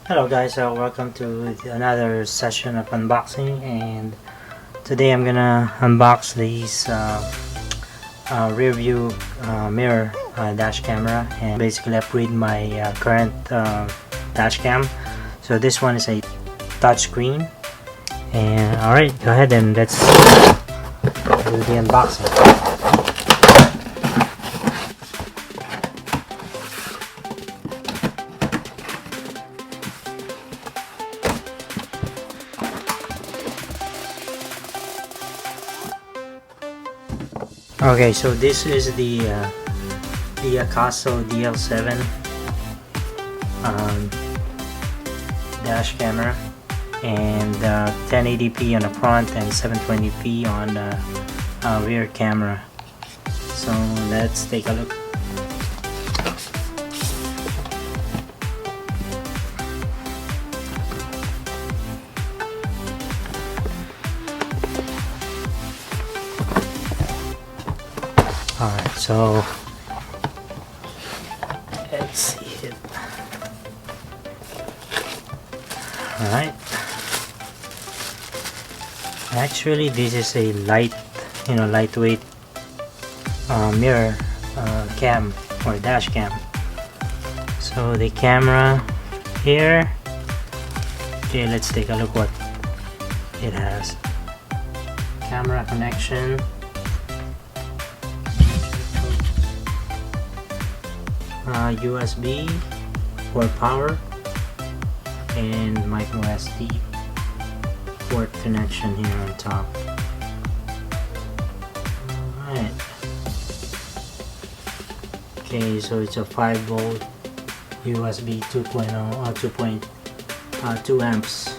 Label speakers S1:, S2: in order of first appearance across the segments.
S1: Hello guys, welcome to another session of unboxing, and today I'm gonna unbox these rear view mirror dash camera and basically upgrade my current dash cam. So this one is a touchscreen, and alright, go ahead and let's do the unboxing. Okay, so this is the Akaso DL7 dash camera, and 1080p on the front and 720p on the rear camera. So let's take a look. Alright, so let's see it. Alright. Actually, this is a lightweight mirror cam or dash cam. So the camera here. Okay, let's take a look what it has. Camera connection. USB for power and micro SD port connection here on top. Alright. Okay, so it's a 5V USB 2.2 amps.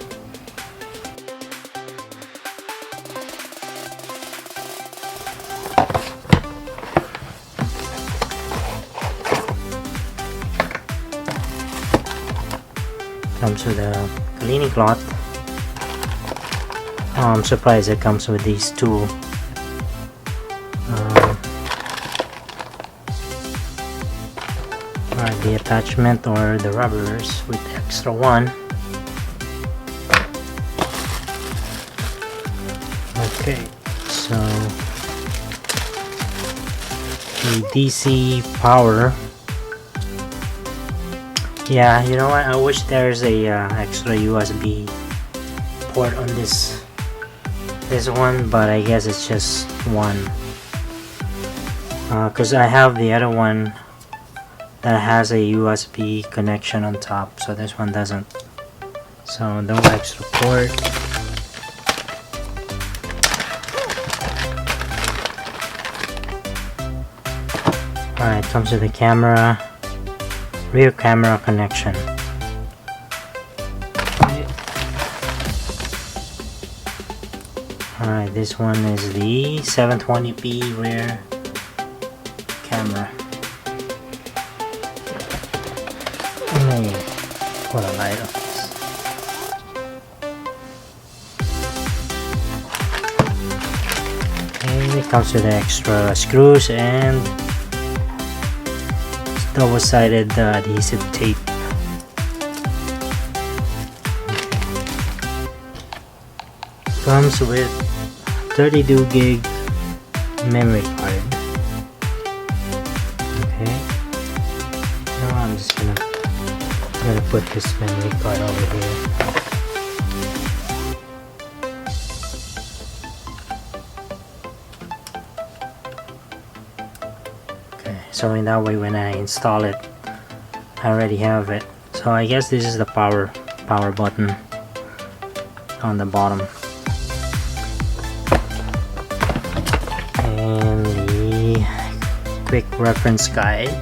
S1: Comes with a cleaning cloth. I'm surprised it comes with these two the attachment or the rubbers with extra one. Okay, so the DC power. Yeah, you know what? I wish there's a extra USB port on this one, but I guess it's just one. Because I have the other one that has a USB connection on top, so this one doesn't. So no extra port. Alright, comes with the camera. Rear camera connection. Alright, this one is the 720p rear camera. Let me put a light on this. And it comes with extra screws and double-sided adhesive tape. Comes with 32 gig memory card. Okay. Now I'm just gonna put this memory card over here. So in that way, when I install it, I already have it. So I guess this is the power button on the bottom, and the quick reference guide.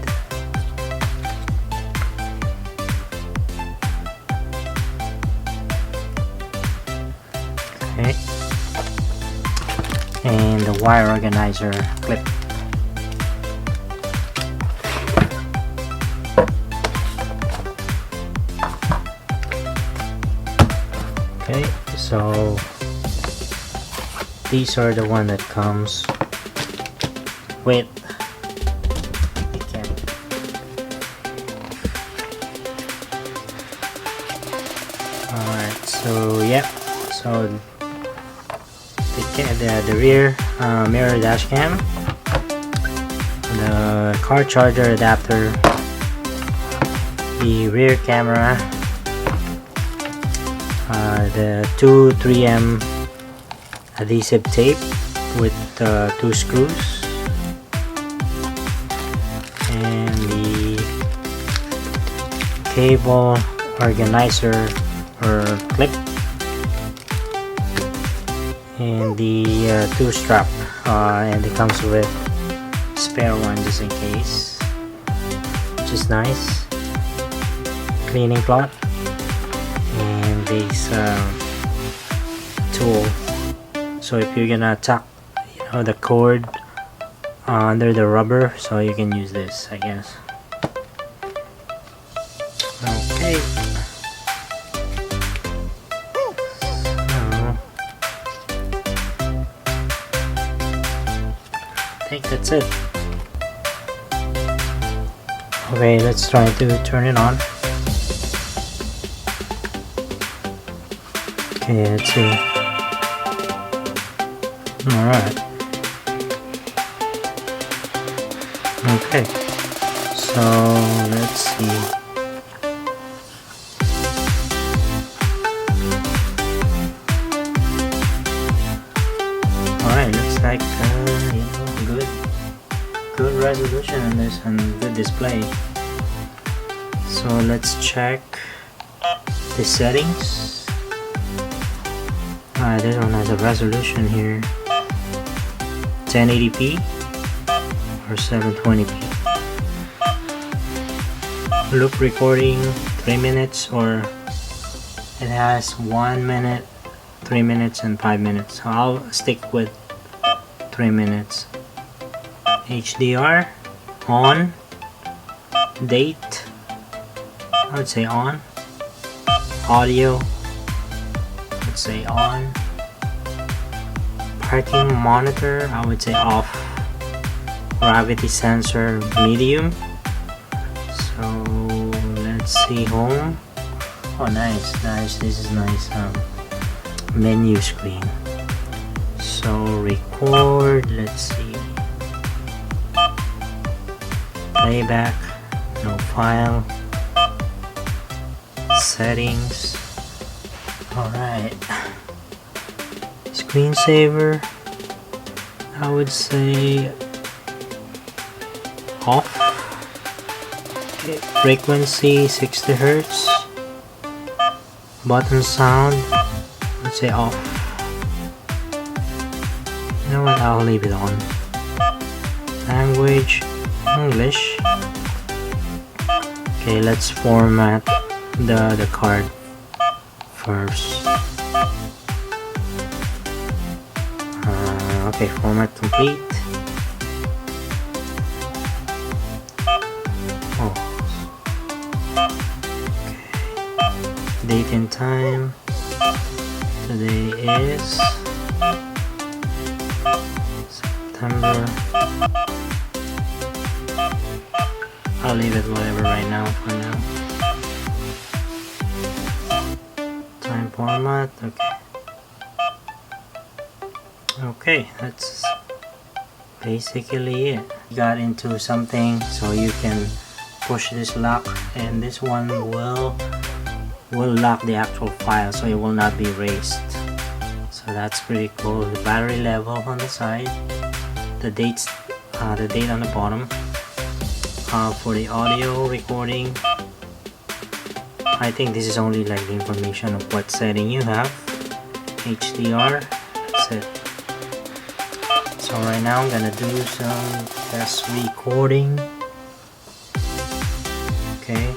S1: Okay, and the wire organizer clip. Okay, so these are the one that comes with the camera. Alright, so yeah, so the rear mirror dash cam, the car charger adapter, the rear camera, the two 3M adhesive tape with 2 screws, and the cable organizer or clip, and the 2 strap, and it comes with spare one just in case, which is nice. Cleaning cloth and this tool, so if you're gonna tuck the cord under the rubber, so you can use this, I guess. Okay, so I think that's it. Okay, let's try to turn it on. Okay, let's see. Alright. Okay, so let's see. Alright, looks like good resolution on this and good display. So let's check the settings. This one has a resolution here, 1080p or 720p. Loop recording 3 minutes, or it has 1 minute, 3 minutes, and 5 minutes. So I'll stick with 3 minutes. HDR on, date, I would say on, audio, let's say on, parking monitor, I would say off, gravity sensor medium. So let's see, home. Oh, nice, this is nice. Menu screen. So record, let's see, playback, no file, settings. Alright, screensaver, I would say off. Okay. Frequency 60 Hz. Button sound, I would say off. You know what, I'll leave it on. Language, English. Okay, let's format the card first. Okay, format complete. Oh. Okay. Date and time. Today is September. I'll leave it whatever right now for now. Time format, okay. Okay, that's basically it. Got into something, so you can push this lock, and this one will lock the actual file, so it will not be erased. So that's pretty cool. The battery level on the side, the date on the bottom. For the audio recording, I think this is only like the information of what setting you have. HDR, that's it. So right now I'm gonna do some test recording. Okay.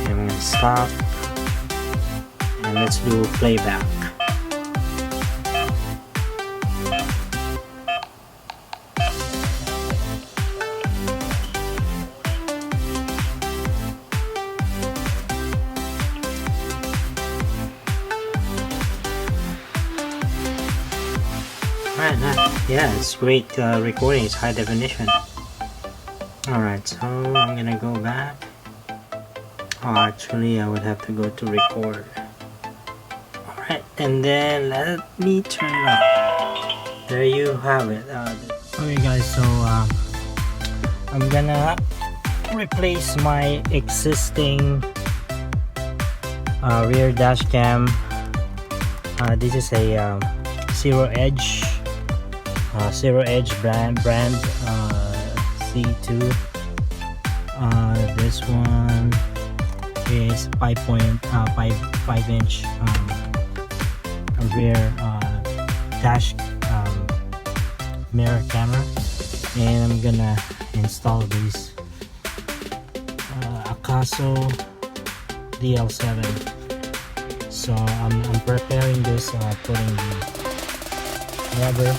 S1: And I'm gonna stop, and let's do playback. Yeah, it's great recording, it's high definition. Alright, so I'm gonna go back Actually, I would have to go to record. Alright, and then let me turn it on. There you have it. Okay guys, so I'm gonna replace my existing rear dash cam. This is a Zero Edge brand C2. This one is 5 inch rear dash mirror camera, and I'm gonna install this Akaso DL7. So I'm preparing this, putting the rubber.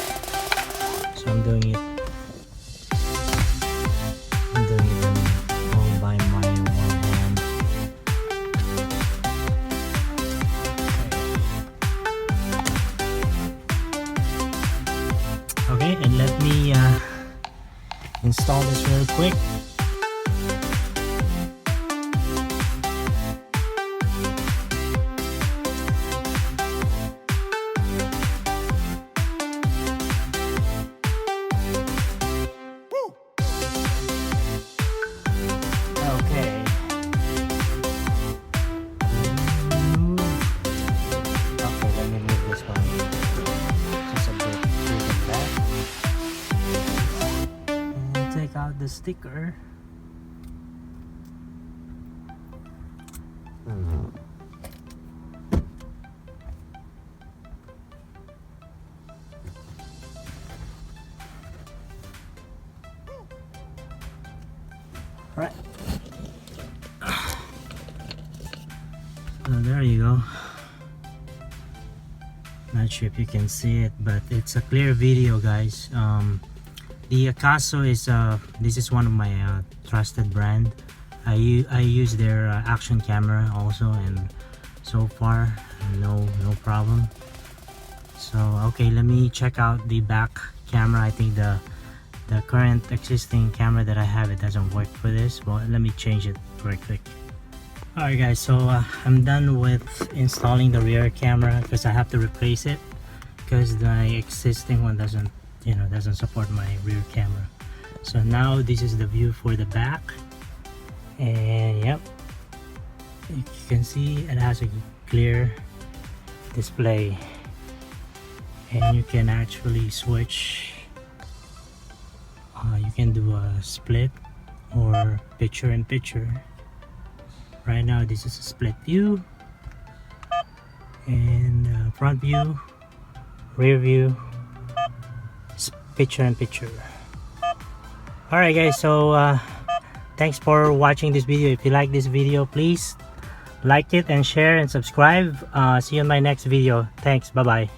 S1: So I'm doing it all by my one hand. Okay, and let me install this real quick. Out the sticker. Right. So there you go. Not sure if you can see it, but it's a clear video, guys. The Akaso is this is one of my trusted brand. I use their action camera also, and so far no problem. So okay, let me check out the back camera. I think the current existing camera that I have, it doesn't work for this. Well, let me change it very quick. Alright guys, so I'm done with installing the rear camera because I have to replace it because the existing one doesn't support my rear camera. So now this is the view for the back, and yep, you can see it has a clear display, and you can actually switch. You can do a split or picture in picture. Right now this is a split view, and front view, rear view, picture in picture. Alright guys, so thanks for watching this video. If you like this video, please like it and share and subscribe. See you in my next video. Thanks, bye bye.